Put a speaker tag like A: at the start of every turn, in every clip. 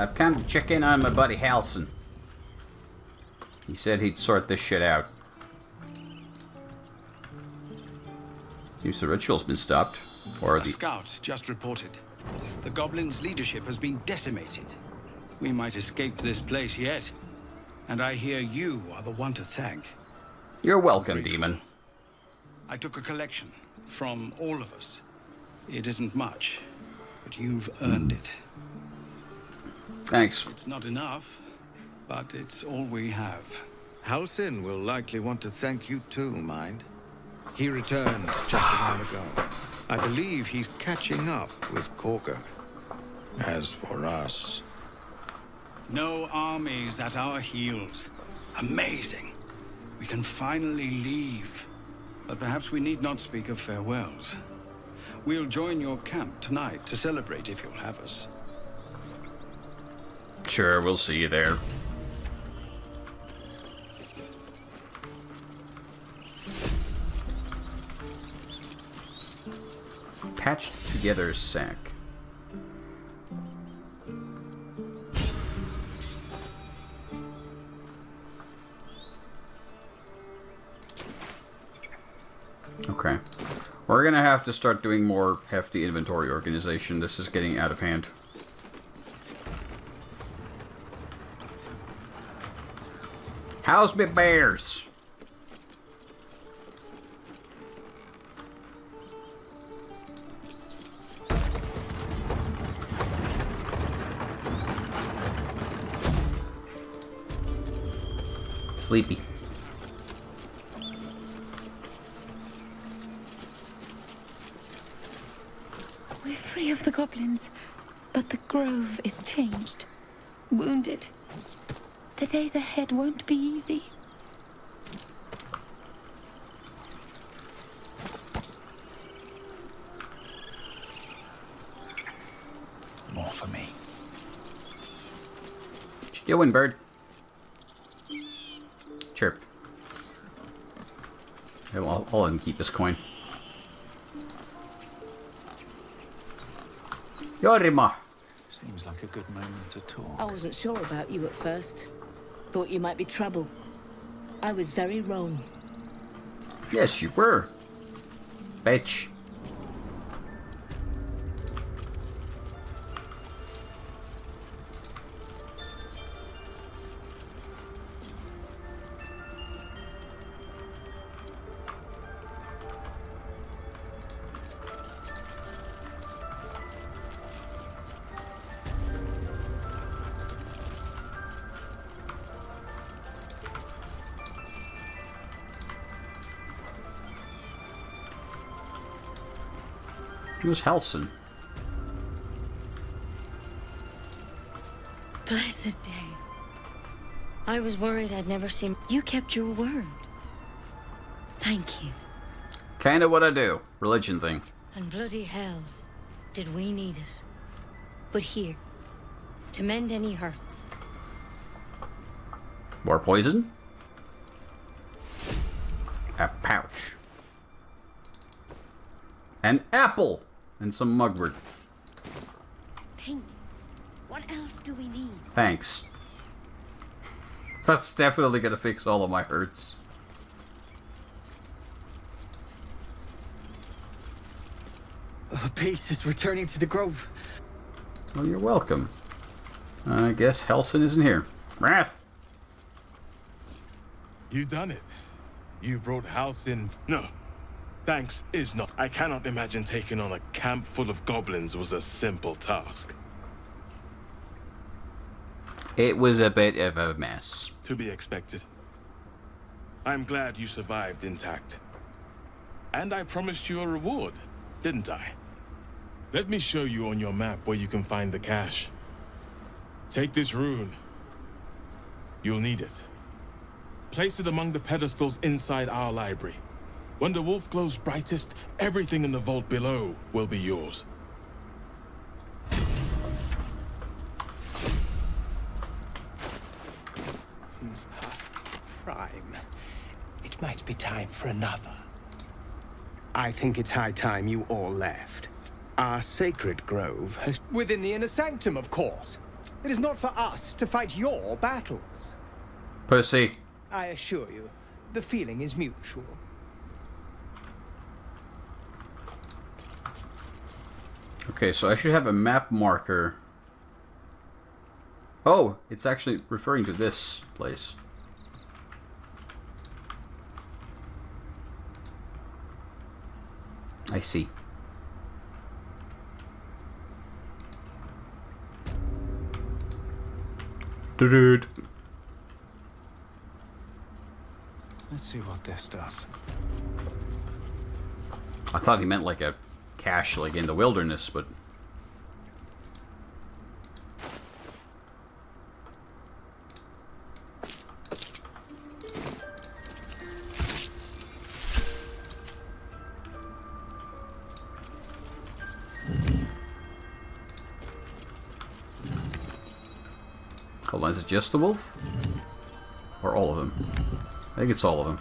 A: I've come to check in on my buddy Halson. He said he'd sort this shit out. Seems the ritual's been stopped. Or
B: A scout just reported. The goblins' leadership has been decimated. We might escape this place yet. And I hear you are the one to thank.
A: You're welcome, demon.
B: I took a collection from all of us. It isn't much, but you've earned it.
A: Thanks.
B: It's not enough, but it's all we have.
C: Halsin will likely want to thank you too, mind. He returned just a while ago. I believe he's catching up with Korga. As for us...
B: No armies at our heels. Amazing. We can finally leave. But perhaps we need not speak of farewells. We'll join your camp tonight to celebrate if you'll have us.
A: Sure, we'll see you there. Patched together sack. Okay. We're gonna have to start doing more hefty inventory organization. This is getting out of hand. How's me bears? Sleepy.
D: We're free of the goblins, but the grove is changed. Wounded. The days ahead won't be easy.
B: More for me.
A: What you doing, bird? Chirp. I'll let him keep this coin. Yorima!
E: Seems like a good moment to talk.
F: I wasn't sure about you at first. Thought you might be trouble. I was very wrong.
A: Yes, you were. Bitch. Who's Halson?
G: Blessed day. I was worried I'd never seen... You kept your word. Thank you.
A: Kinda what I do. Religion thing.
G: And bloody hells, did we need it. But here, to mend any hurts.
A: More poison? A pouch. An apple! And some mugwort.
G: Thank you. What else do we need?
A: Thanks. That's definitely gonna fix all of my hurts.
H: Peace is returning to the grove.
A: Well, you're welcome. I guess Halson isn't here. Wrath!
I: You done it. You brought Halsin. No. Thanks is not. I cannot imagine taking on a camp full of goblins was a simple task.
A: It was a bit of a mess.
I: To be expected. I'm glad you survived intact. And I promised you a reward, didn't I? Let me show you on your map where you can find the cache. Take this rune. You'll need it. Place it among the pedestals inside our library. When the wolf glows brightest, everything in the vault below will be yours.
H: Seems past prime. It might be time for another. I think it's high time you all left. Our sacred grove has... Within the inner sanctum, of course. It is not for us to fight your battles.
A: Pussy.
H: I assure you, the feeling is mutual.
A: Okay, so I should have a map marker. Oh, it's actually referring to this place. I see. Dude.
E: Let's see what this does.
A: I thought he meant like a cache like in the wilderness, but hold on, is it just the wolf? Or all of them? I think it's all of them.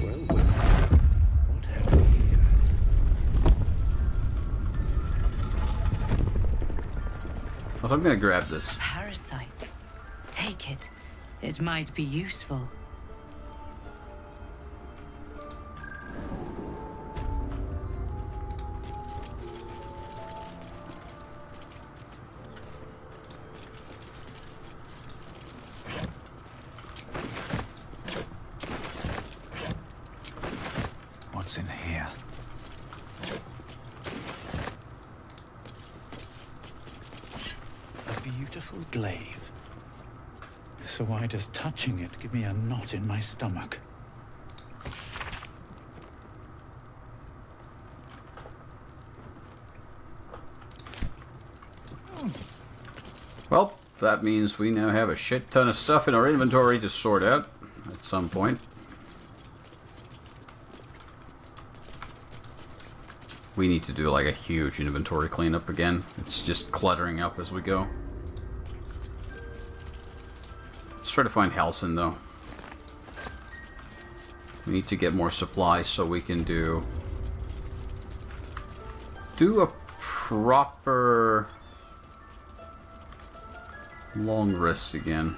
H: Well, what have we here?
A: So I'm gonna grab this.
J: Parasite. Take it. It might be useful.
E: What's in here?
H: A beautiful glaive. So why does touching it give me a knot in my stomach?
A: Well, that means we now have a shit ton of stuff in our inventory to sort out at some point. We need to do like a huge inventory cleanup again. It's just cluttering up as we go. Let's try to find Halsin though. We need to get more supplies so we can do a proper long rest again.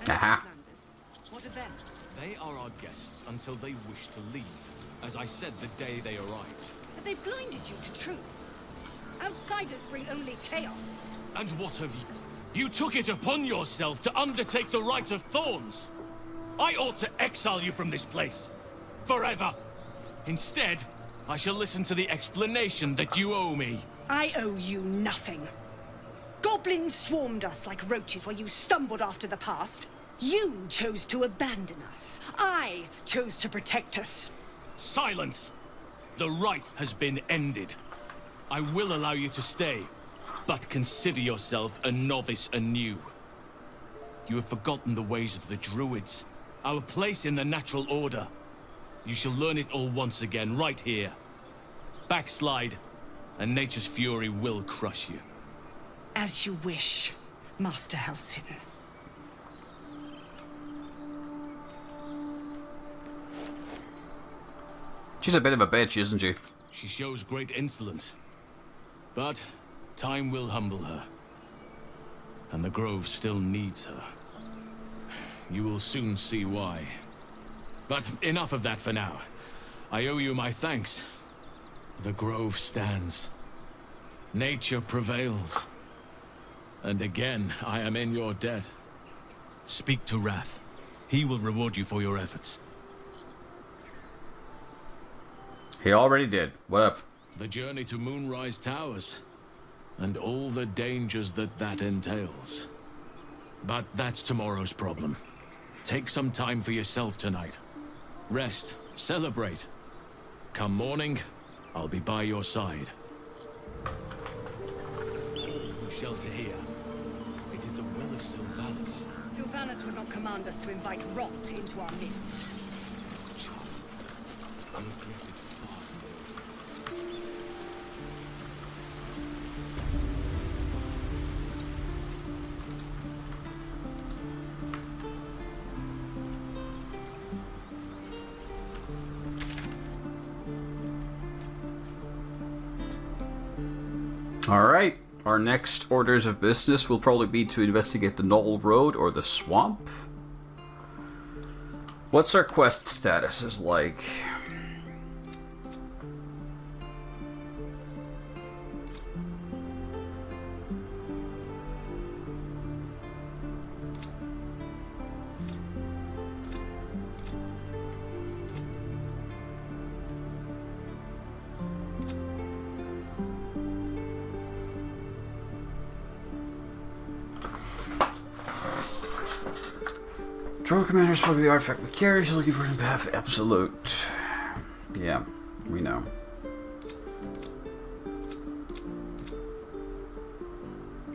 A: Aha.
J: What of them?
K: They are our guests until they wish to leave, as I said the day they arrived.
J: Have they blinded you to truth? Outsiders bring only chaos.
K: And what have you? You took it upon yourself to undertake the Rite of Thorns. I ought to exile you from this place. Forever. Instead, I shall listen to the explanation that you owe me.
J: I owe you nothing. Goblins swarmed us like roaches while you stumbled after the past. You chose to abandon us. I chose to protect us.
K: Silence! The rite has been ended. I will allow you to stay, but consider yourself a novice anew. You have forgotten the ways of the druids, our place in the natural order. You shall learn it all once again, right here. Backslide, and nature's fury will crush you.
J: As you wish, Master Halsin.
A: She's a bit of a bitch, isn't she?
K: She shows great insolence. But time will humble her. And the Grove still needs her. You will soon see why. But enough of that for now. I owe you my thanks. The Grove stands. Nature prevails. And again, I am in your debt. Speak to Wrath. He will reward you for your efforts.
A: He already did. What up?
K: The journey to Moonrise Towers. And all the dangers that entails. But that's tomorrow's problem. Take some time for yourself tonight. Rest. Celebrate. Come morning, I'll be by your side. Shelter here. It is the will of Sylvanas.
J: Sylvanas would not command us to invite rot into our midst.
K: I have drifted far from those.
A: Alright, our next orders of business will probably be to investigate the Knoll Road or the swamp. What's our quest status is like? Troll commander spoke of the artifact we carry. She's looking for the path of the absolute. Yeah, we know.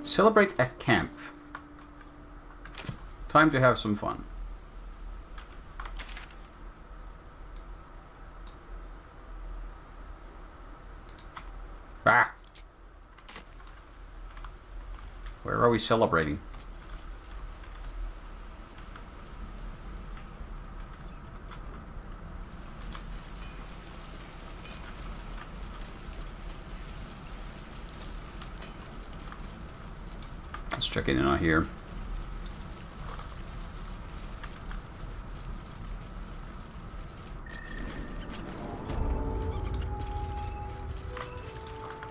A: Celebrate at camp. Time to have some fun. Ah! Where are we celebrating? Let's check it in on here.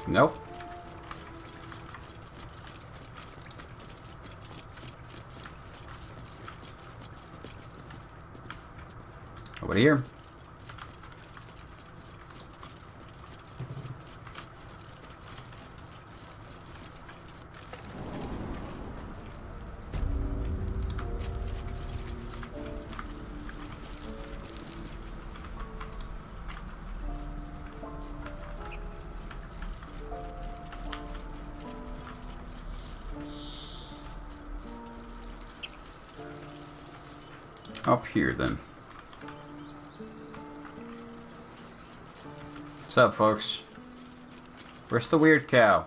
A: Nope. Nobody here. Up here, then. What's up, folks? Where's the weird cow?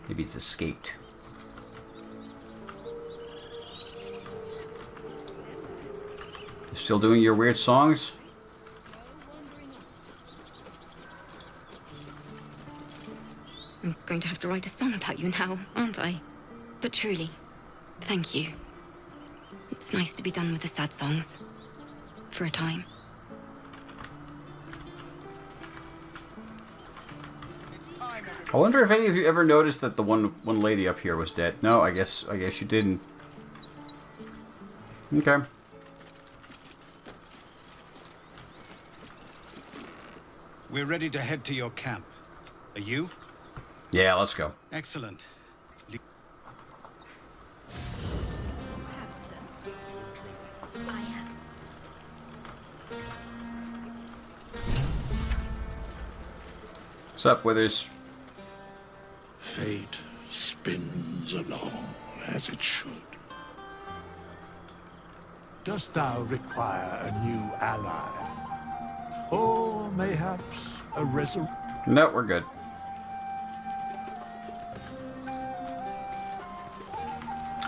A: Maybe it's escaped. You're still doing your weird songs?
G: I'm going to have to write a song about you now, aren't I? But truly, thank you. It's nice to be done with the sad songs. For a time.
A: I wonder if any of you ever noticed that the one lady up here was dead. No, I guess you didn't. Okay.
B: We're ready to head to your camp. Are you?
A: Yeah, let's go.
B: Excellent.
A: What's up, Withers?
L: Fate spins along as it should.
E: Dost thou require a new ally? Or mayhaps a resurrection?
A: No, we're good.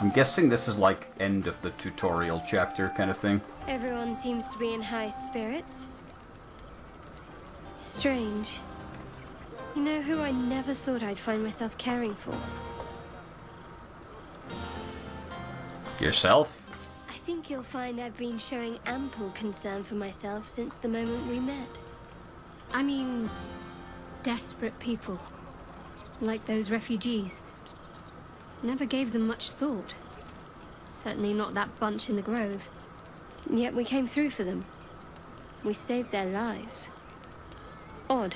A: I'm guessing this is like end of the tutorial chapter kind of thing.
M: Everyone seems to be in high spirits. Strange. You know who I never thought I'd find myself caring for?
A: Yourself?
M: I think you'll find I've been showing ample concern for myself since the moment we met. I mean, desperate people. Like those refugees. Never gave them much thought. Certainly not that bunch in the grove. Yet we came through for them. We saved their lives. Odd.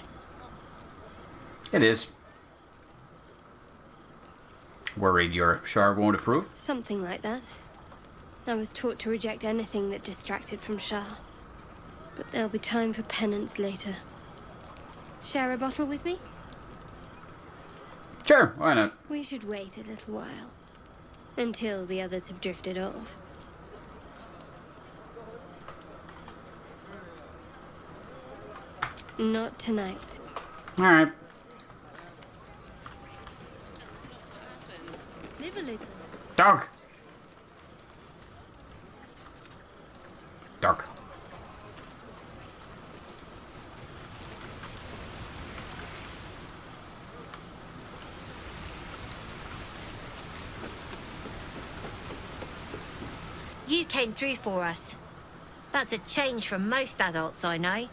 A: It is. Worried your Shar won't approve?
M: Something like that. I was taught to reject anything that distracted from Shar. But there'll be time for penance later. Share a bottle with me?
A: Sure, why not?
M: We should wait a little while. Until the others have drifted off. Not tonight.
A: Alright.
M: Live a little.
A: Dog! Dog.
N: You came through for us. That's a change from most adults I know.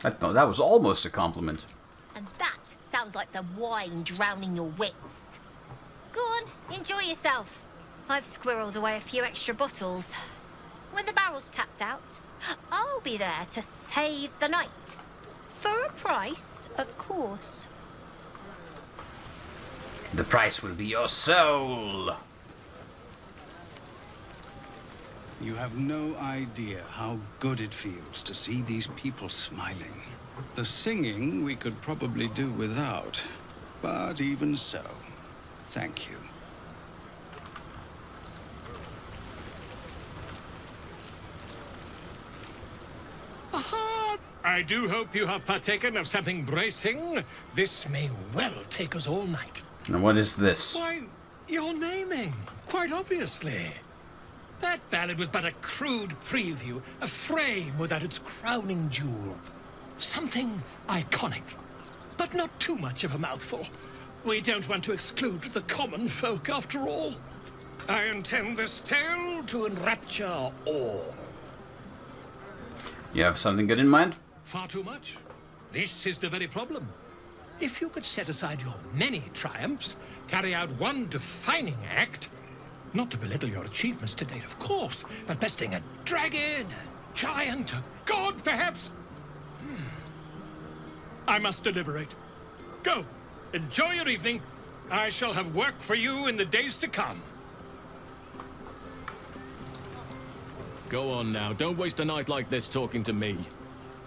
A: That was almost a compliment.
N: And that sounds like the wine drowning your wits. Go on, enjoy yourself. I've squirreled away a few extra bottles. When the barrel's tapped out, I'll be there to save the night. For a price, of course.
A: The price will be your soul.
B: You have no idea how good it feels to see these people smiling. The singing we could probably do without, but even so, thank you.
H: Aha! I do hope you have partaken of something bracing. This may well take us all night.
A: And what is this?
H: Why, your naming, quite obviously. That ballad was but a crude preview, a frame without its crowning jewel. Something iconic, but not too much of a mouthful. We don't want to exclude the common folk, after all. I intend this tale to enrapture all.
A: You have something good in mind?
H: Far too much. This is the very problem. If you could set aside your many triumphs, carry out one defining act, not to belittle your achievements to date, of course, but besting a dragon, a giant, a god, perhaps. I must deliberate. Go. Enjoy your evening. I shall have work for you in the days to come.
K: Go on now. Don't waste a night like this talking to me.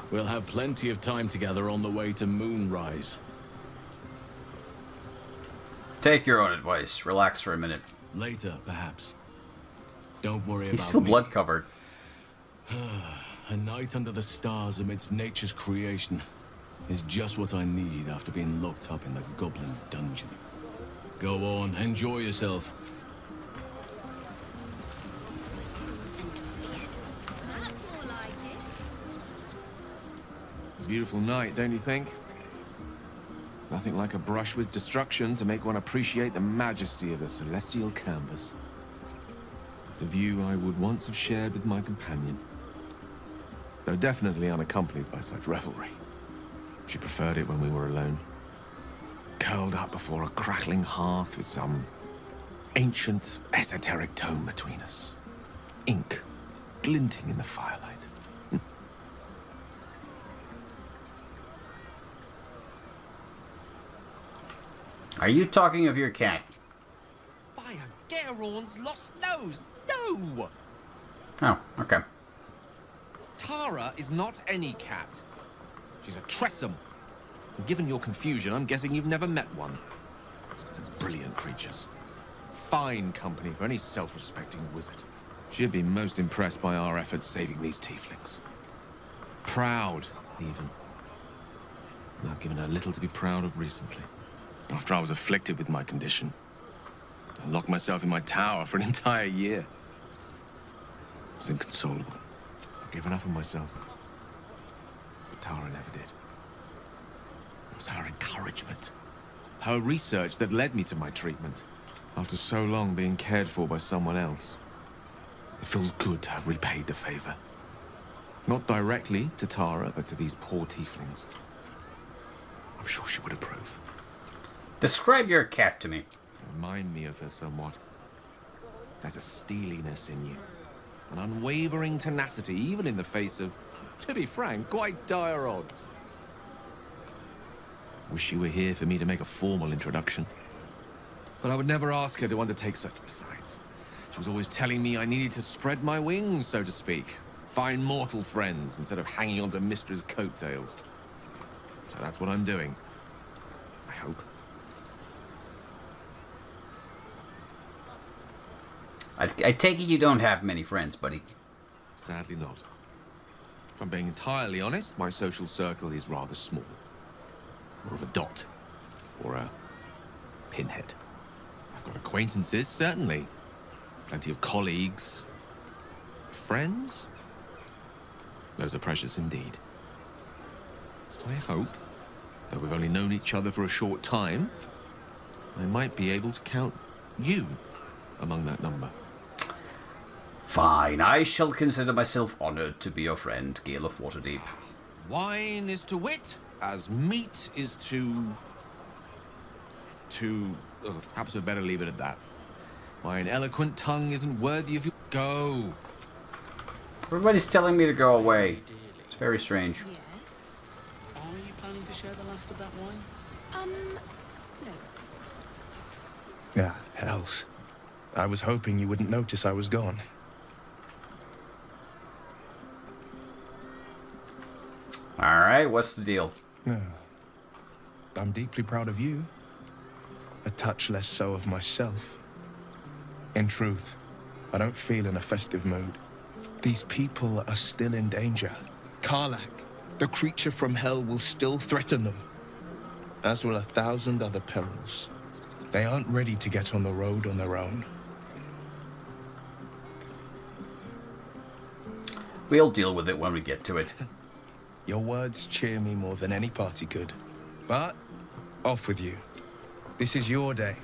K: We'll have plenty of time together on the way to Moonrise.
A: Take your own advice. Relax for a minute.
K: Later, perhaps. Don't worry about me.
A: He's still blood covered.
K: A night under the stars amidst nature's creation is just what I need after being locked up in the goblin's dungeon. Go on, enjoy yourself.
O: Beautiful night, don't you think? Nothing like a brush with destruction to make one appreciate the majesty of the celestial canvas. It's a view I would once have shared with my companion, though definitely unaccompanied by such revelry. She preferred it when we were alone, curled up before a crackling hearth with some ancient, esoteric tome between us. Ink glinting in the firelight.
A: Are you talking of your cat?
O: By a Gerorn's lost nose! No!
A: Oh, okay.
O: Tara is not any cat. She's a Tressum. And given your confusion, I'm guessing you've never met one. They're brilliant creatures. Fine company for any self-respecting wizard. She'd be most impressed by our efforts saving these tieflings. Proud, even. And I've given her little to be proud of recently. After I was afflicted with my condition, I locked myself in my tower for an entire year. It was inconsolable. I've given up on myself. But Tara never did. It was her encouragement, her research that led me to my treatment. After so long being cared for by someone else, it feels good to have repaid the favor. Not directly to Tara, but to these poor tieflings. I'm sure she would approve.
A: Describe your cat to me.
O: Remind me of her somewhat. There's a steeliness in you. An unwavering tenacity, even in the face of, to be frank, quite dire odds. Wish you were here for me to make a formal introduction. But I would never ask her to undertake such. Besides, she was always telling me I needed to spread my wings, so to speak. Find mortal friends instead of hanging onto Mistra's coattails. So that's what I'm doing. I hope.
A: I take it you don't have many friends, buddy.
O: Sadly not. If I'm being entirely honest, my social circle is rather small. More of a dot. Or a pinhead. I've got acquaintances, certainly. Plenty of colleagues. Friends? Those are precious indeed. I hope, though we've only known each other for a short time, I might be able to count You among that number.
A: Fine, I shall consider myself honored to be your friend, Gale of Waterdeep.
O: Wine is to wit, as meat is to... perhaps we'd better leave it at that. My eloquent tongue isn't worthy of you. Go!
A: Everybody's telling me to go away. It's very strange.
K: Yes? Are you planning to share the last of that wine?
J: No.
P: Yeah, hells. I was hoping you wouldn't notice I was gone.
A: Alright, what's the deal?
P: I'm deeply proud of you. A touch less so of myself. In truth, I don't feel in a festive mood. These people are still in danger. Karlach, the creature from hell, will still threaten them. As will 1,000 other perils. They aren't ready to get on the road on their own.
A: We'll deal with it when we get to it.
P: Your words cheer me more than any party could. But, off with you. This is your day.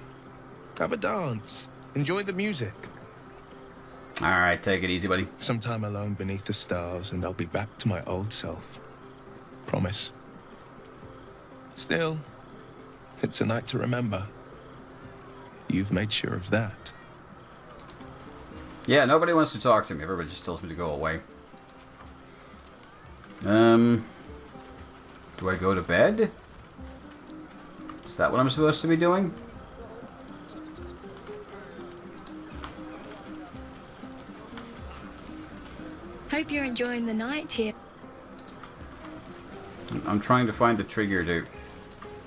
P: Have a dance. Enjoy the music.
A: Alright, take it easy, buddy.
P: Some time alone beneath the stars, and I'll be back to my old self. Promise. Still, it's a night to remember. You've made sure of that.
A: Yeah, nobody wants to talk to me. Everybody just tells me to go away. Do I go to bed? Is that what I'm supposed to be doing?
G: Hope you're enjoying the night here.
A: I'm trying to find the trigger to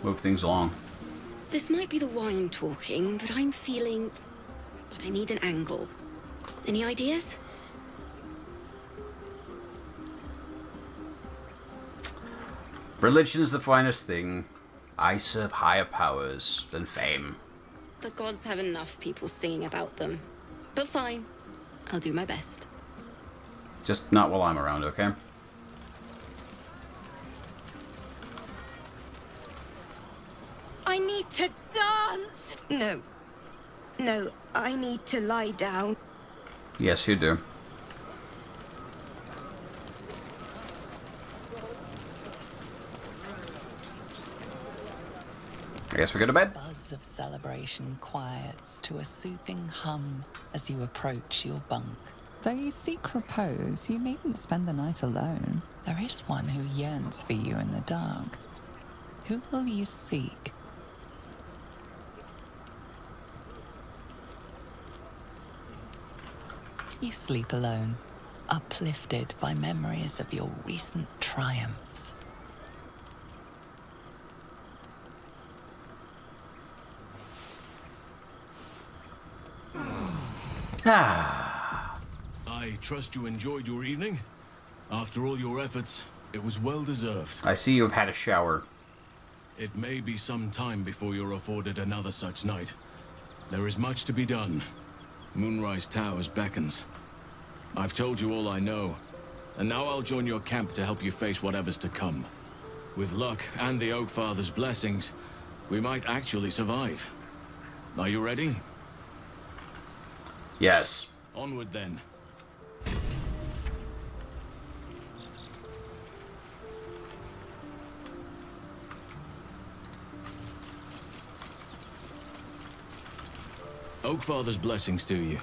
A: move things along.
G: This might be the wine talking, but I'm feeling... But I need an angle. Any ideas?
A: Religion's the finest thing. I serve higher powers than fame.
G: The gods have enough people singing about them. But fine. I'll do my best.
A: Just not while I'm around, okay?
J: I need to dance!
Q: No. No, I need to lie down.
A: Yes, you do. I guess we go to bed.
R: Buzz of celebration quiets to a soothing hum as you approach your bunk. Though you seek repose, you needn't spend the night alone. There is one who yearns for you in the dark. Who will you seek? You sleep alone, uplifted by memories of your recent triumphs.
K: I trust you enjoyed your evening. After all your efforts, it was well deserved.
A: I see you've had a shower.
K: It may be some time before you're afforded another such night. There is much to be done. Moonrise Towers beckons. I've told you all I know, and now I'll join your camp to help you face whatever's to come. With luck and the Oak Father's blessings, we might actually survive. Are you ready?
A: Yes.
K: Onward then. Oak Father's blessings to you.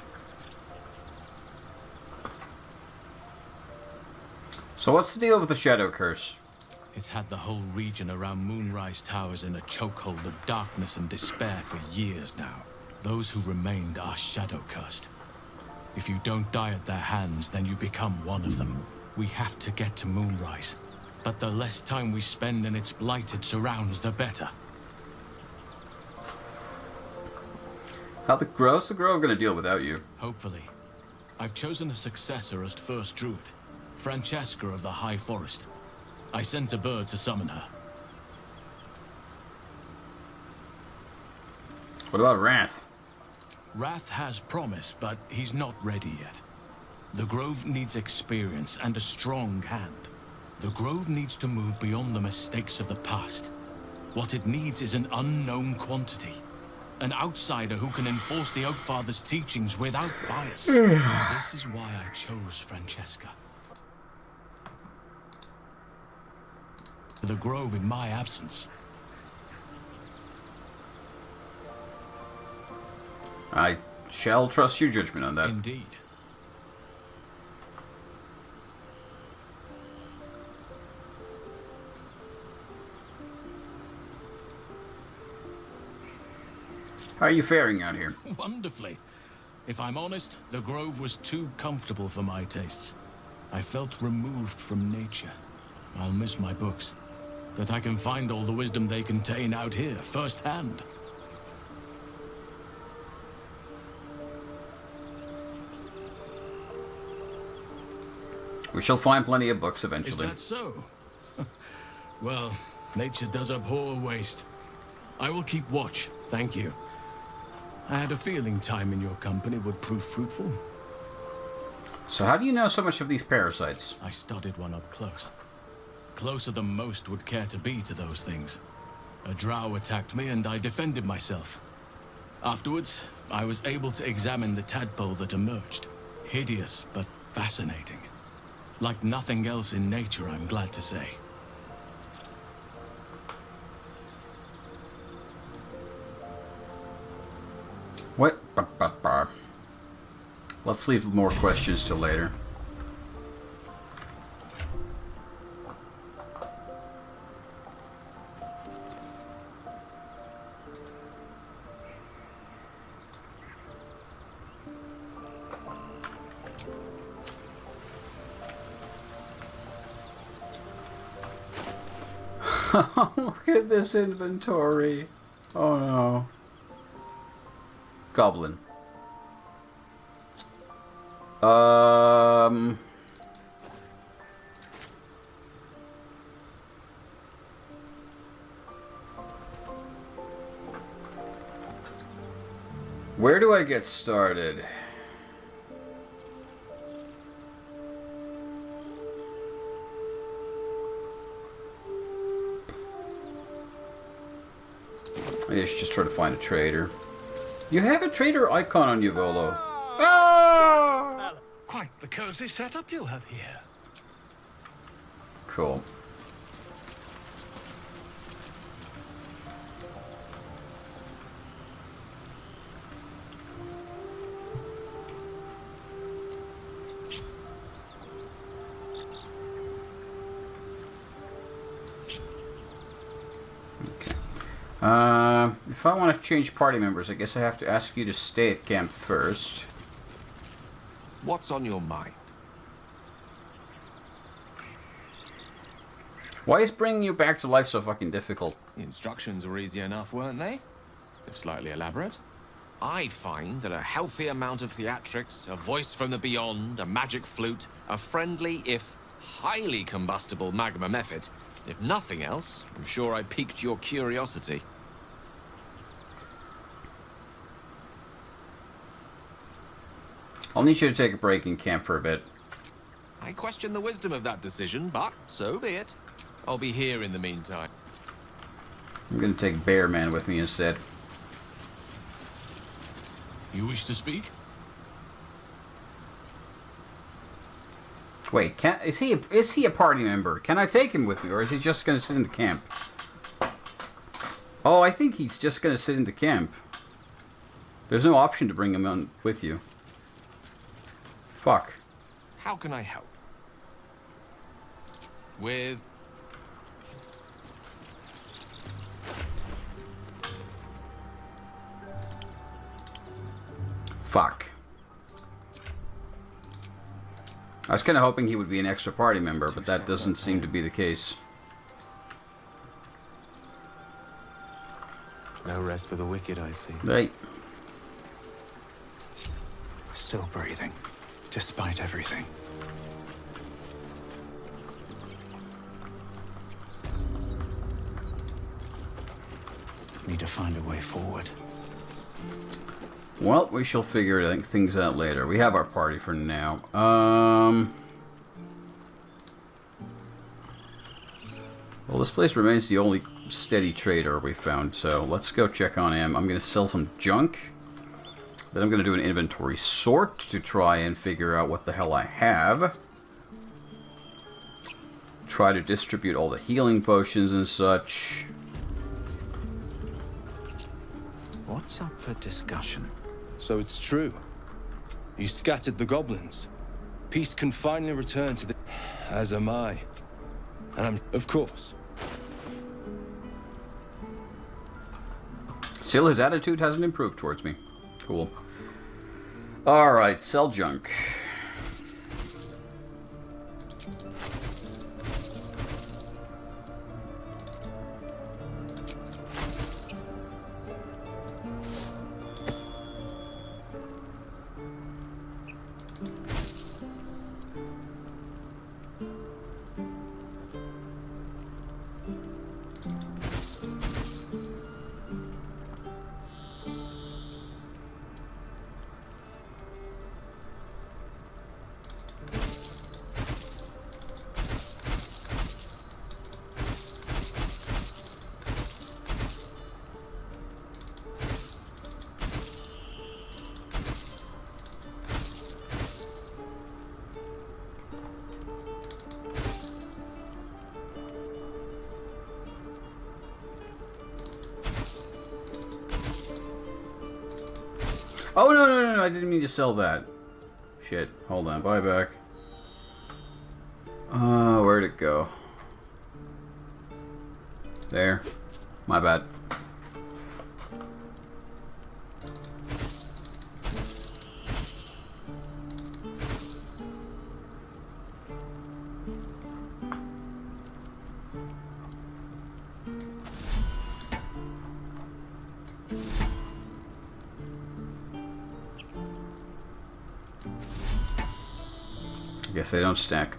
A: So what's the deal with the Shadow Curse?
K: It's had the whole region around Moonrise Towers in a chokehold of darkness and despair for years now. Those who remained are shadow-cursed. If you don't die at their hands, then you become one of them. We have to get to Moonrise, but the less time we spend in its blighted surrounds, the better.
A: How's the Grove gonna deal without you?
K: Hopefully. I've chosen a successor as first druid, Francesca of the High Forest. I sent a bird to summon her.
A: What about Wrath?
K: Wrath has promise, but he's not ready yet. The Grove needs experience and a strong hand. The Grove needs to move beyond the mistakes of the past. What it needs is an unknown quantity. An outsider who can enforce the Oakfather's teachings without bias. This is why I chose Francesca. The Grove in my absence.
A: I shall trust your judgment on that.
K: Indeed.
A: How are you faring out here?
K: Wonderfully. If I'm honest, the Grove was too comfortable for my tastes. I felt removed from nature. I'll miss my books. But I can find all the wisdom they contain out here, firsthand.
A: We shall find plenty of books eventually.
K: Is that so? Well, nature does abhor waste. I will keep watch, thank you. I had a feeling time in your company would prove fruitful.
A: So how do you know so much of these parasites?
K: I studied one up close. Closer than most would care to be to those things. A drow attacked me and I defended myself. Afterwards, I was able to examine the tadpole that emerged. Hideous, but fascinating. Like nothing else in nature, I'm glad to say.
A: What? Let's leave more questions till later. Look at this inventory. Oh no. Goblin. Where do I get started? I should just try to find a trader. You have a trader icon on you, Volo.
H: Well, quite the cozy setup you have here.
A: Cool. If I want to change party members, I guess I have to ask you to stay at camp first.
O: What's on your mind?
A: Why is bringing you back to life so fucking difficult?
O: The instructions were easy enough, weren't they? If slightly elaborate. I find that a healthy amount of theatrics, a voice from the beyond, a magic flute, a friendly, if highly combustible magma method. If nothing else, I'm sure I piqued your curiosity.
A: I'll need you to take a break in camp for a bit.
O: I question the wisdom of that decision, but so be it. I'll be here in the meantime.
A: I'm gonna take Bear Man with me instead.
K: You wish to speak?
A: Wait, is he a party member? Can I take him with me, or is he just gonna sit in the camp? Oh, I think he's just gonna sit in the camp. There's no option to bring him on with you. Fuck.
O: How can I help? With...
A: Fuck. I was kind of hoping he would be an extra party member, but that doesn't seem to be the case.
S: No rest for the wicked, I see.
A: Right.
S: Still breathing, despite everything. Need to find a way forward.
A: Well, we shall figure things out later. We have our party for now. Well, this place remains the only steady trader we found, so let's go check on him. I'm going to sell some junk. Then I'm going to do an inventory sort to try and figure out what the hell I have. Try to distribute all the healing potions and such.
S: What's up for discussion?
T: So it's true. You scattered the goblins. Peace can finally return to the... As am I. And I'm... Of course.
A: Still, his attitude hasn't improved towards me. Cool. Alright, sell junk. Oh, no, I didn't mean to sell that. Shit, hold on, buy back. Where'd it go? There. My bad. Guess they don't stack.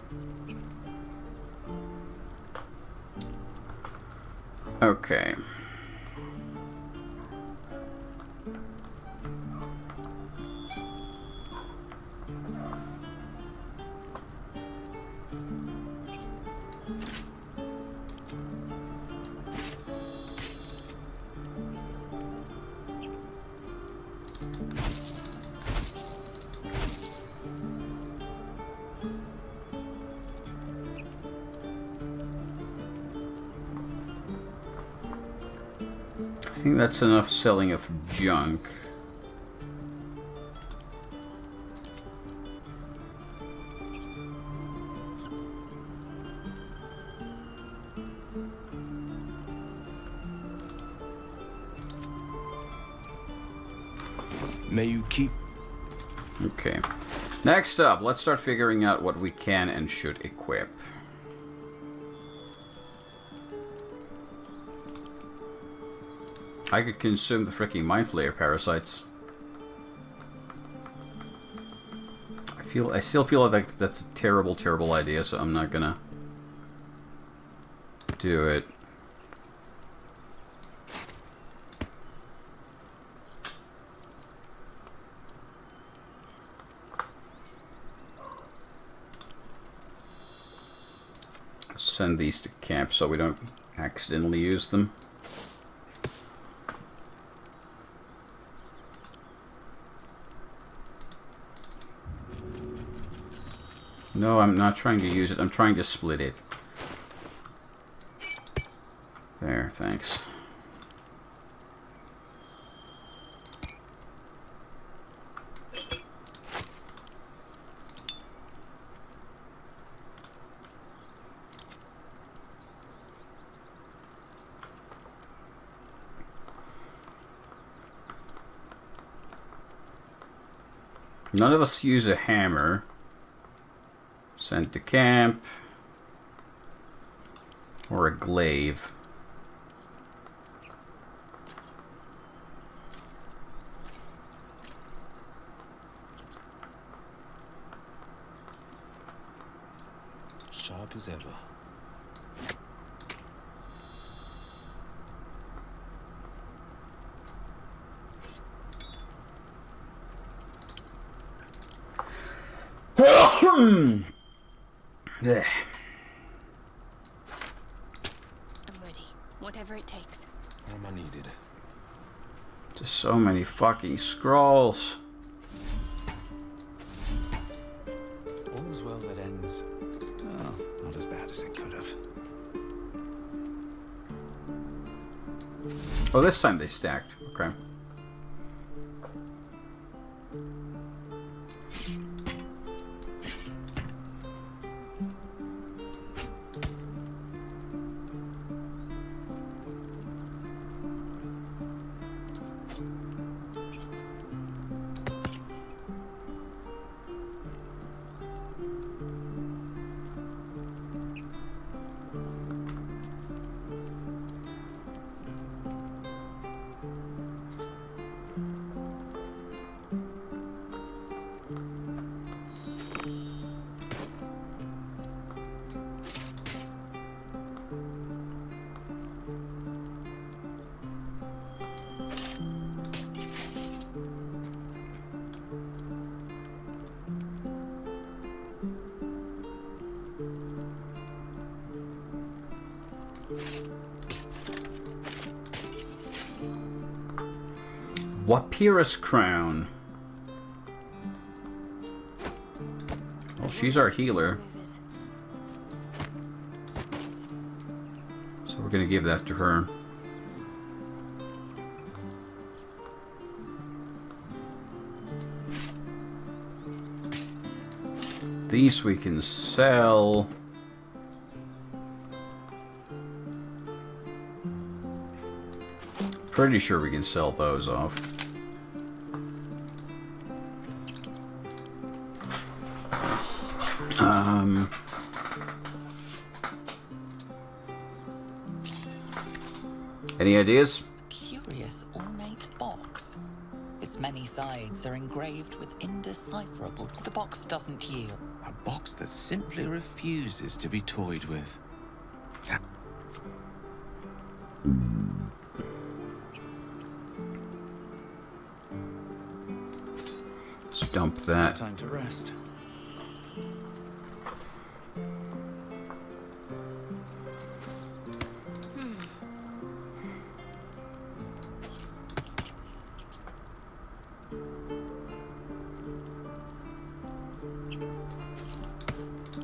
A: Okay. I think that's enough selling of junk.
T: May you keep...
A: Okay. Next up, let's start figuring out what we can and should equip. I could consume the freaking Mind Flayer parasites. I still feel like that's a terrible, terrible idea, so I'm not gonna do it. Send these to camp so we don't accidentally use them. No, I'm not trying to use it. I'm trying to split it. There, thanks. None of us use a hammer. Sent to camp. Or a glaive.
T: Sharp as ever.
A: Just so many fucking scrolls.
S: All's well that ends. Well, not as bad as it could have.
A: Oh, this time they stacked. Okay. Wapirus crown. Well, she's our healer. So we're gonna give that to her. These we can sell. Pretty sure we can sell those off. Any ideas?
R: Curious ornate box. Its many sides are engraved with indecipherable. The box doesn't yield.
C: A box that simply refuses to be toyed with.
A: Let's dump that.
S: Time to rest.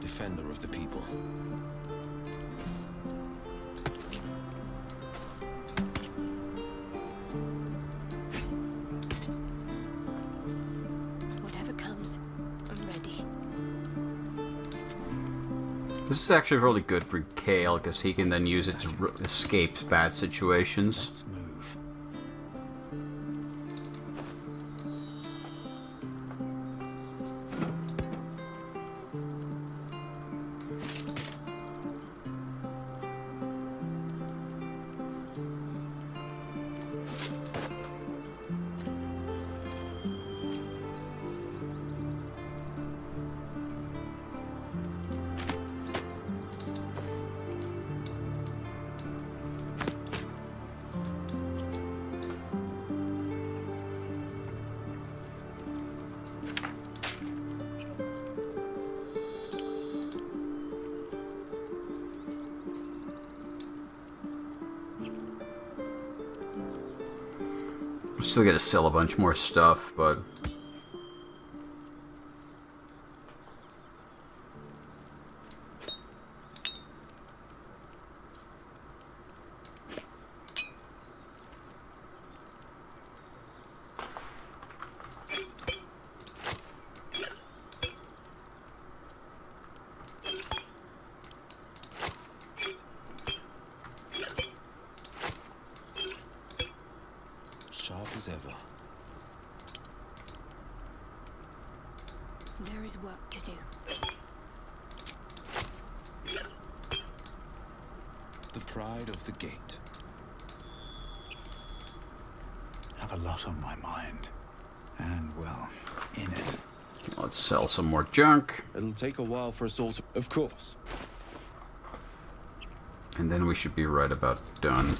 K: Defender of the people.
M: Whatever comes, I'm ready.
A: This is actually really good for Kale because he can then use it to escape bad situations.
S: Let's move.
A: I'm still gonna sell a bunch more stuff, but
K: Sharp as ever.
M: There is work to do.
K: The pride of the gate.
S: Have a lot on my mind. And, well, in it.
A: let's sell some more junk.
T: It'll take a while for us all to... Of course.
A: And then we should be right about done.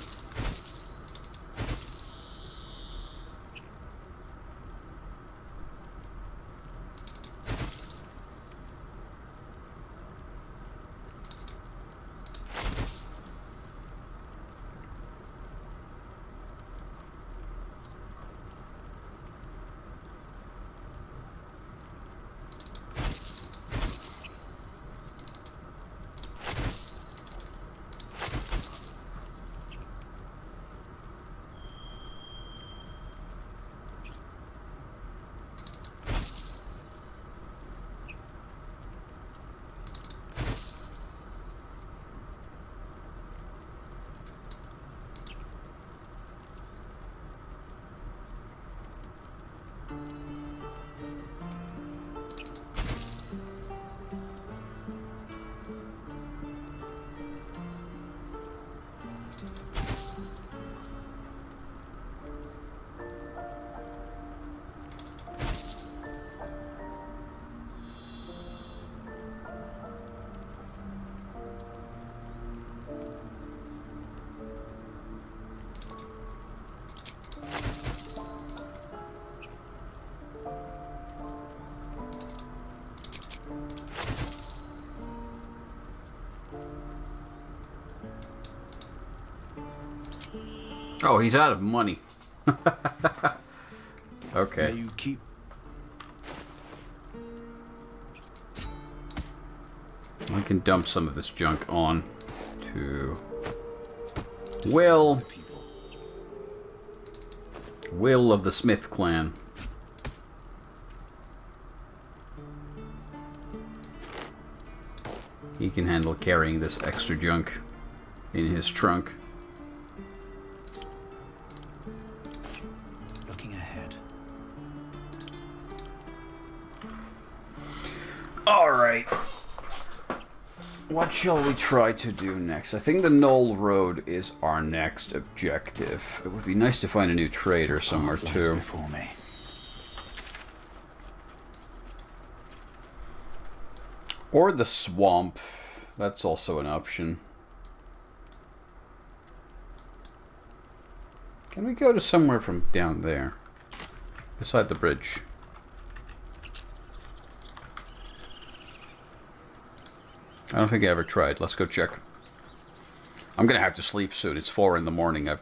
A: Oh, he's out of money. Okay.
T: May you keep...
A: I can dump some of this junk on to Will of the Smith clan. He can handle carrying this extra junk in his trunk.
S: Looking ahead.
A: Alright. What shall we try to do next? I think the Knoll Road is our next objective. It would be nice to find a new trader somewhere too.
S: Before me.
A: Or the swamp. That's also an option. Can we go to somewhere from down there? Beside the bridge. I don't think I ever tried. Let's go check. I'm gonna have to sleep soon. It's 4 in the morning. I've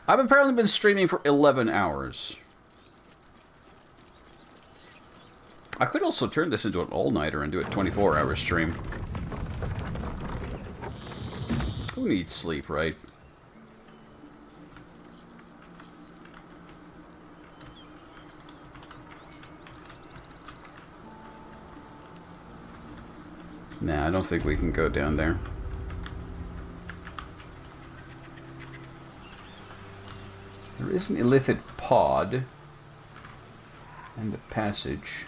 A: apparently been streaming for 11 hours. I could also turn this into an all-nighter and do a 24-hour stream. Who needs sleep, right? Nah, I don't think we can go down there. There is an illithid pod and a passage.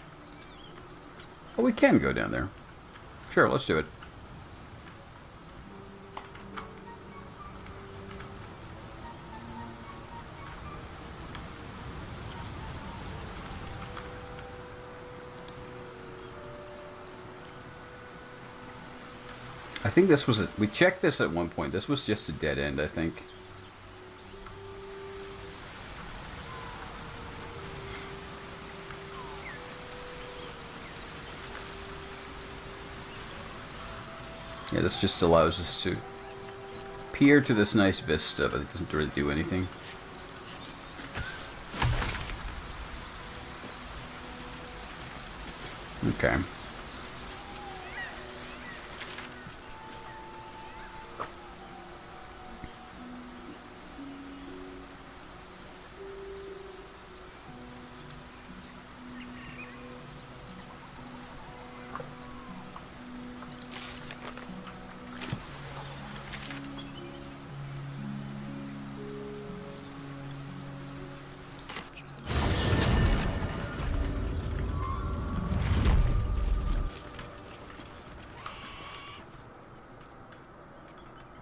A: Oh, we can go down there. Sure, let's do it. I think this was we checked this at one point. This was just a dead end, I think. Yeah, this just allows us to peer to this nice vista, but it doesn't really do anything. Okay.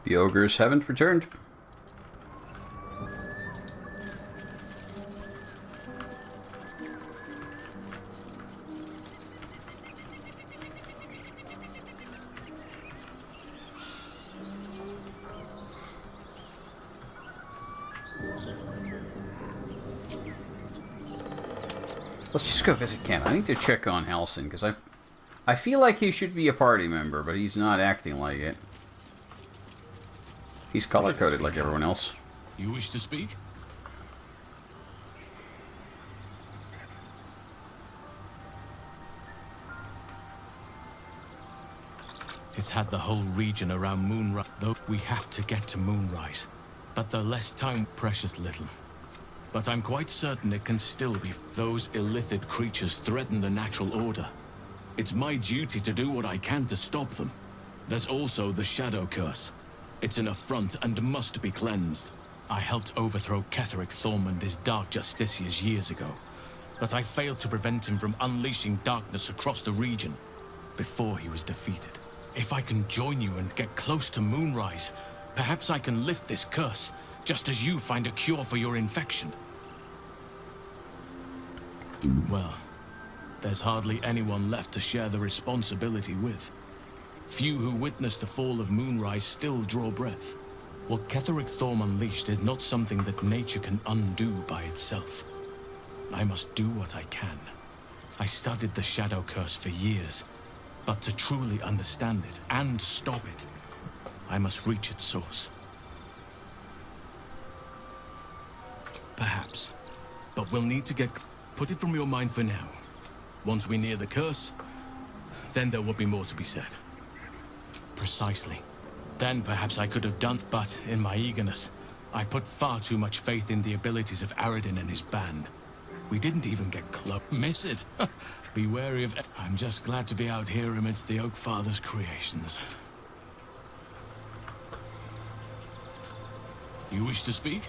A: The ogres haven't returned. Let's just go visit camp. I need to check on Halsin, because I feel like he should be a party member, but he's not acting like it. He's color-coded like everyone else.
K: You wish to speak? It's had the whole region around Moonrise. Though we have to get to Moonrise. But the less time, precious little. But I'm quite certain it can still be. Those illithid creatures threaten the natural order. It's my duty to do what I can to stop them. There's also the Shadow Curse. It's an affront and must be cleansed. I helped overthrow Ketheric Thormund Dark Justiciars years ago, but I failed to prevent him from unleashing darkness across the region before he was defeated. If I can join you and get close to Moonrise, perhaps I can lift this curse, just as you find a cure for your infection. Well, there's hardly anyone left to share the responsibility with. Few who witnessed the fall of Moonrise still draw breath. What Ketheric Thorm unleashed is not something that nature can undo by itself. I must do what I can. I studied the Shadow Curse for years, but to truly understand it and stop it, I must reach its source. Perhaps. But we'll need to put it from your mind for now. Once we near the curse, then there will be more to be said. Precisely. Then perhaps I could have done, but in my eagerness, I put far too much faith in the abilities of Aradin and his band. We didn't even get close. Miss it. Be wary of... I'm just glad to be out here amidst the Oak Father's creations. You wish to speak?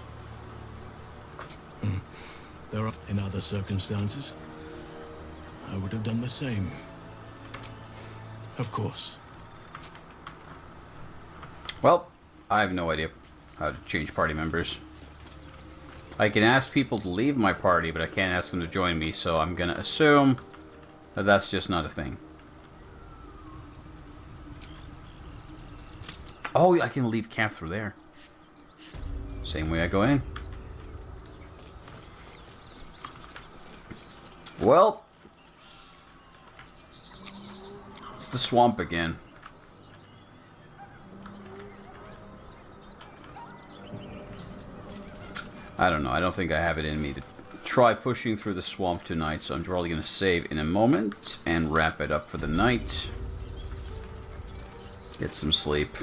K: There are... In other circumstances, I would have done the same. Of course.
A: Well, I have no idea how to change party members. I can ask people to leave my party, but I can't ask them to join me, so I'm gonna assume that that's just not a thing. Oh, I can leave camp through there. Same way I go in. Well, it's the swamp again. I don't know. I don't think I have it in me to try pushing through the swamp tonight, so I'm probably going to save in a moment and wrap it up for the night. Get some sleep.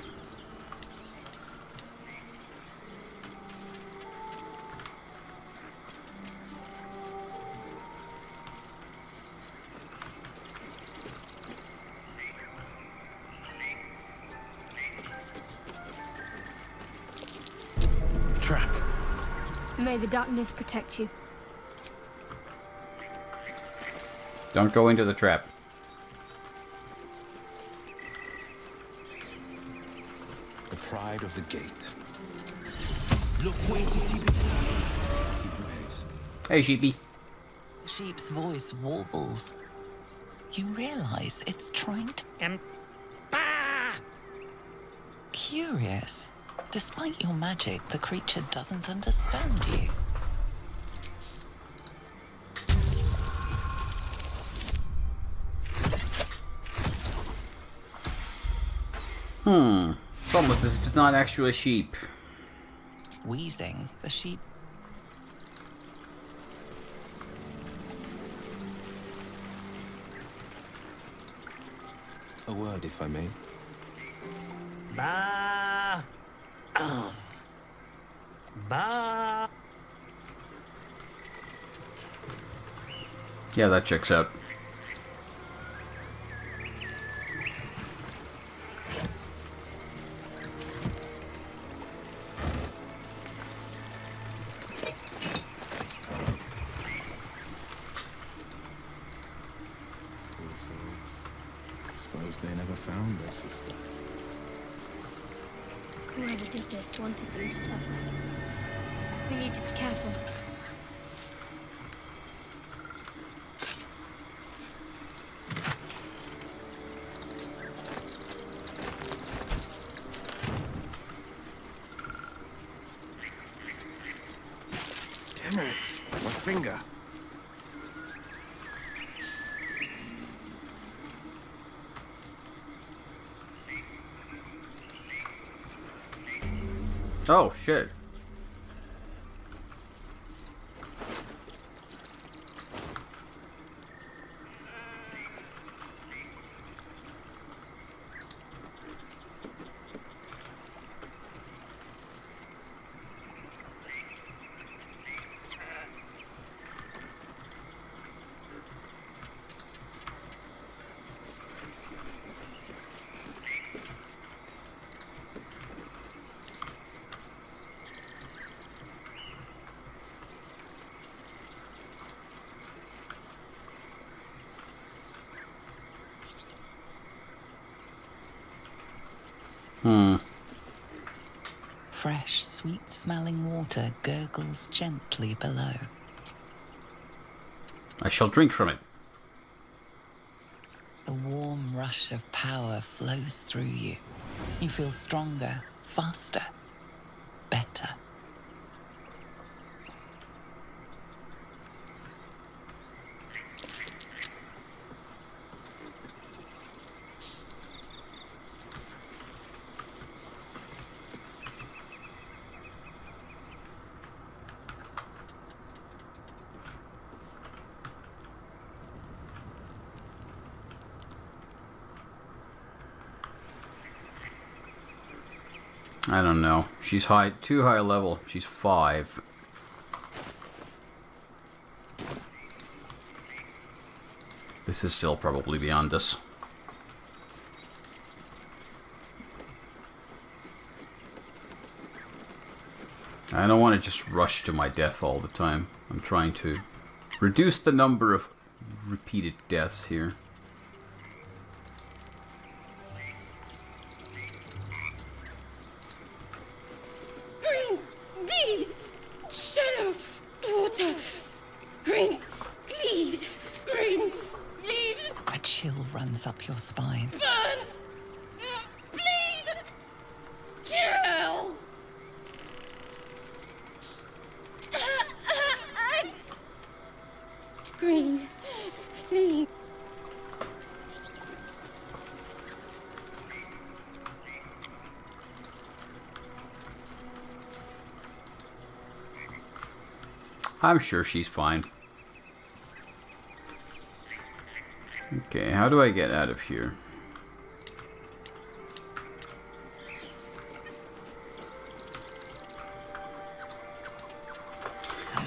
C: Trap.
M: May the darkness protect you.
A: Don't go into the trap.
T: The pride of the gate.
O: Look, where's he keeping
T: pace?
A: Hey, sheepy.
R: The sheep's voice warbles. You realize it's trying to... Curious. Despite your magic, the creature doesn't understand you.
A: It's almost as if it's not actually a sheep.
R: Wheezing, the sheep...
T: A word, if I may.
H: Bah. Bah.
A: Yeah, that checks out.
P: Suppose they never found their sister.
M: Whoever did this wanted them to suffer. We need to be careful.
T: Damn it! My finger.
A: Oh, shit.
R: Fresh, sweet-smelling water gurgles gently below.
A: I shall drink from it.
R: The warm rush of power flows through you. You feel stronger, faster, better.
A: I don't know. She's too high level. She's 5. This is still probably beyond us. I don't want to just rush to my death all the time. I'm trying to reduce the number of repeated deaths here.
U: Green leaves, shallow water. Green leaves, green leaves.
R: A chill runs up your spine.
U: Burn, bleed, kill. Green leaves.
A: I'm sure she's fine. Okay, how do I get out of here?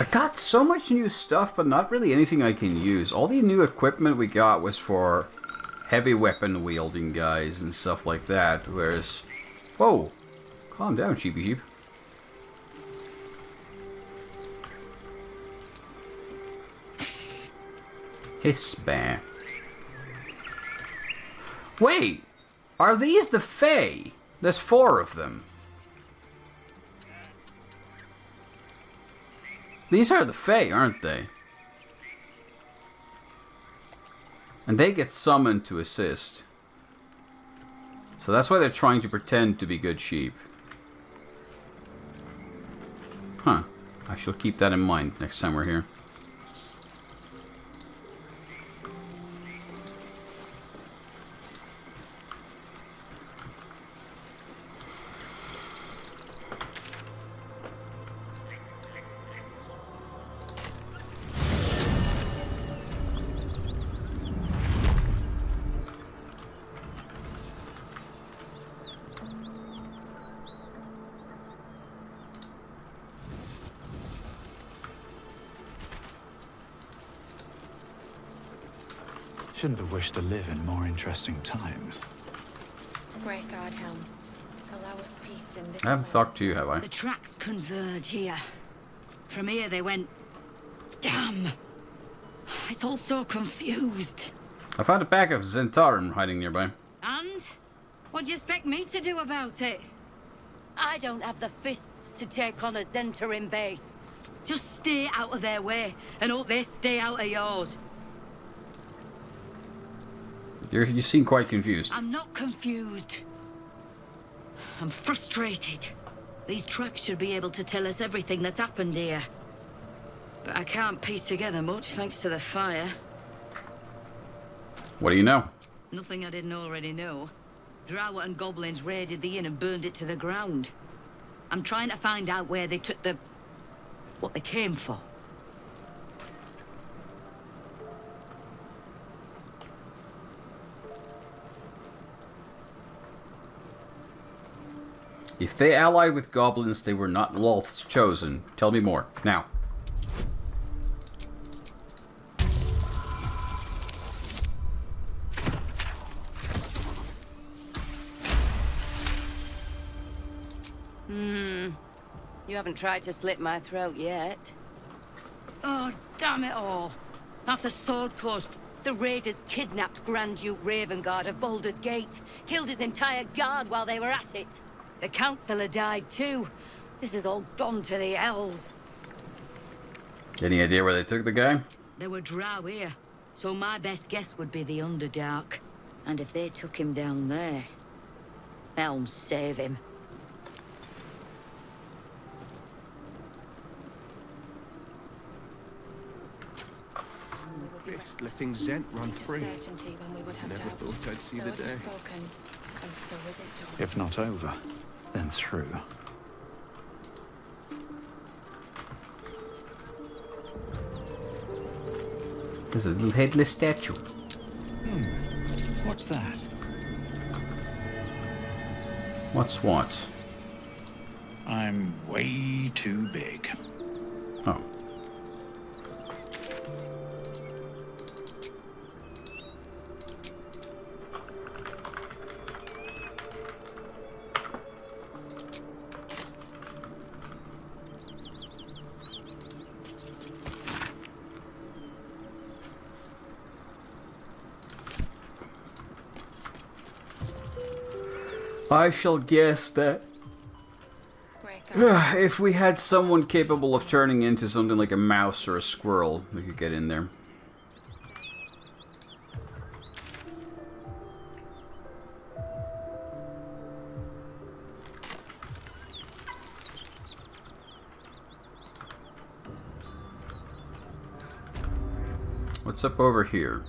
A: I got so much new stuff, but not really anything I can use. All the new equipment we got was for heavy weapon wielding guys and stuff like that, whereas... Whoa! Calm down, sheepy sheep. Hiss bear. Wait! Are these the Fae? There's 4 of them. These are the Fae, aren't they? And they get summoned to assist. So that's why they're trying to pretend to be good sheep. Huh. I shall keep that in mind next time we're here.
S: Shouldn't have wished to live in more interesting times.
F: Great God, Helm. Allow us peace in this.
A: I haven't talked to you, have I?
F: The tracks converge here. From here they went... Damn! It's all so confused.
A: I found a pack of Zentarum hiding nearby.
F: And? What do you expect me to do about it? I don't have the fists to take on a Zentarim base. Just stay out of their way, and hope they stay out of yours.
A: You seem quite confused.
F: I'm not confused. I'm frustrated. These tracks should be able to tell us everything that's happened here. But I can't piece together much thanks to the fire.
A: What do you know?
F: Nothing I didn't already know. Drow and goblins raided the inn and burned it to the ground. I'm trying to find out where they took the... what they came for.
A: If they allied with goblins, they were not Lolth's chosen. Tell me more, now.
F: You haven't tried to slit my throat yet. Oh, damn it all. Half the Sword Coast, the raiders kidnapped Grand Duke Ravengard of Baldur's Gate, killed his entire guard while they were at it. The Councillor died too. This is all gone to the elves.
A: Any idea where they took the guy?
F: There were drow here, so my best guess would be the Underdark. And if they took him down there, Helm save him.
P: Fist letting Zent run free. Never thought I'd see the day.
S: If not over, then through.
A: There's a little headless statue.
S: What's that?
A: What's what?
L: I'm way too big.
A: Oh. I shall guess that if we had someone capable of turning into something like a mouse or a squirrel, we could get in there. What's up over here?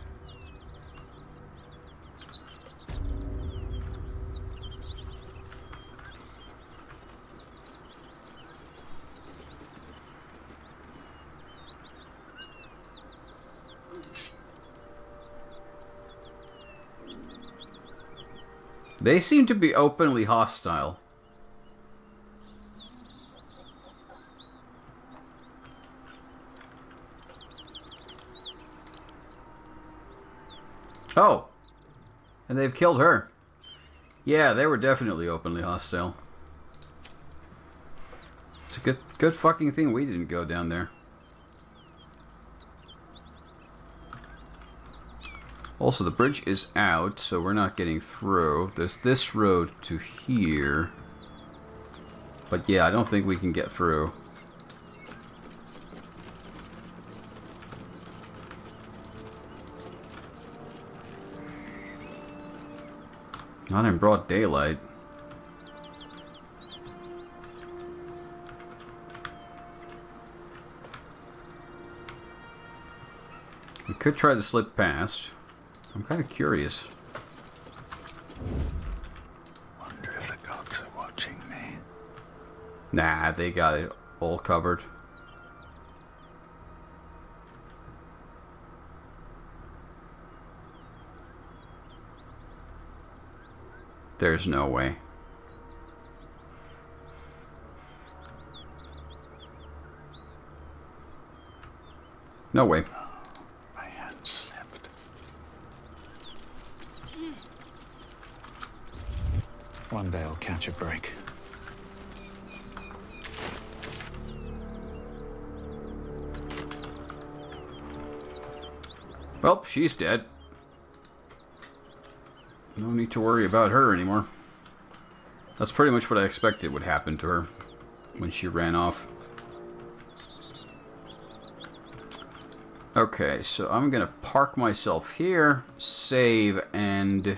A: They seem to be openly hostile. Oh! And they've killed her. Yeah, they were definitely openly hostile. It's a good fucking thing we didn't go down there. Also, the bridge is out, so we're not getting through. There's this road to here. But yeah, I don't think we can get through. Not in broad daylight. We could try to slip past. I'm kind of curious.
L: Wonder if the gods are watching me.
A: Nah, they got it all covered. There's no way. No way.
L: My hand slipped. One day I'll catch a break.
A: Well, she's dead. No need to worry about her anymore. That's pretty much what I expected would happen to her when she ran off. Okay, so I'm gonna park myself here, save, and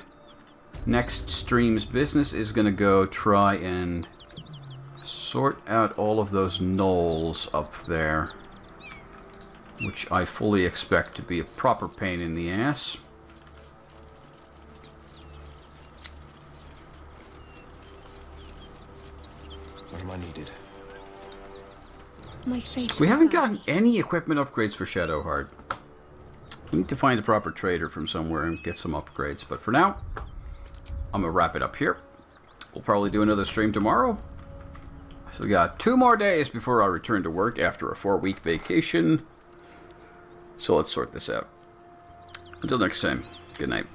A: next stream's business is gonna go try and sort out all of those gnolls up there, which I fully expect to be a proper pain in the ass.
O: Where am I needed?
M: My faith.
A: We haven't gotten any equipment upgrades for Shadowheart. We need to find a proper trader from somewhere and get some upgrades. But for now, I'm going to wrap it up here. We'll probably do another stream tomorrow. So we got 2 more days before I return to work after a 4-week vacation. So let's sort this out. Until next time, good night.